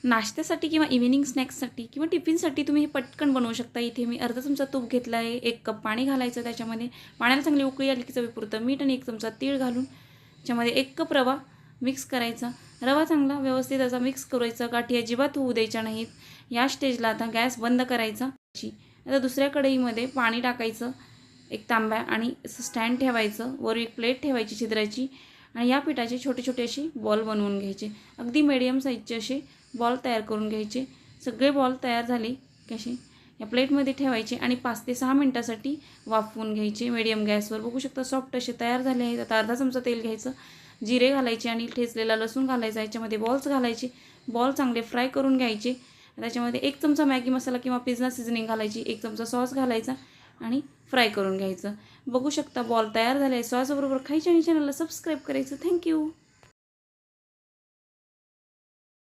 नाश्त्यासाठी किंवा इव्हिनिंग स्नॅक्ससाठी किंवा टिफिनसाठी तुम्ही हे पटकन बनवू शकता। इथे मी अर्धा चमचा तूप घेतला आहे, 1 कप पाणी घालायचं त्याच्यामध्ये। पाण्याला चांगली उकळी आली की चवीपुरतं मीठ आणि 1 चमचा तीळ घालून त्याच्यामध्ये 1 कप रवा मिक्स करायचा। रवा चांगला व्यवस्थित असा मिक्स करायचा, गाठी अजिबात होऊ द्यायच्या नाहीत। या स्टेजला आता गॅस बंद करायचा। आता दुसऱ्या कढईमध्ये पाणी टाकायचं, एक तांब्या आणि स्टँड ठेवायचं, वर एक प्लेट ठेवायची छिद्राची आणि या पिठाचे छोटे छोटे असे बॉल बनवून घ्यायचे। अगदी मीडियम साईजचे असे बॉल तयार करून घ्यायचे। सगळे बॉल तयार झाले की असे या प्लेटमध्ये ठेवायचे आणि 5 ते 6 मिनिटासाठी वाफवून घ्यायचे मीडियम गॅसवर। बघू शकता सॉफ्ट असे तयार झाले आहेत। आता अर्धा चमचा तेल घ्यायचं, जिरे घालायचे आणि ठेचलेला लसूण घालायचा, याच्यामध्ये बॉल्स घालायचे, बॉल चांगले फ्राय करून घ्यायचे। त्याच्यामध्ये 1 चमचा मॅगी मसाला किंवा पिझ्झा सीझनिंग घालायची, 1 चमचा सॉस घालायचा आणि फ्राय करून घ्यायचं। बघू शकता बॉल तयार झाले। सॉसबरोबर खायचे आणि चॅनलला सबस्क्राईब करायचं। थँक्यू।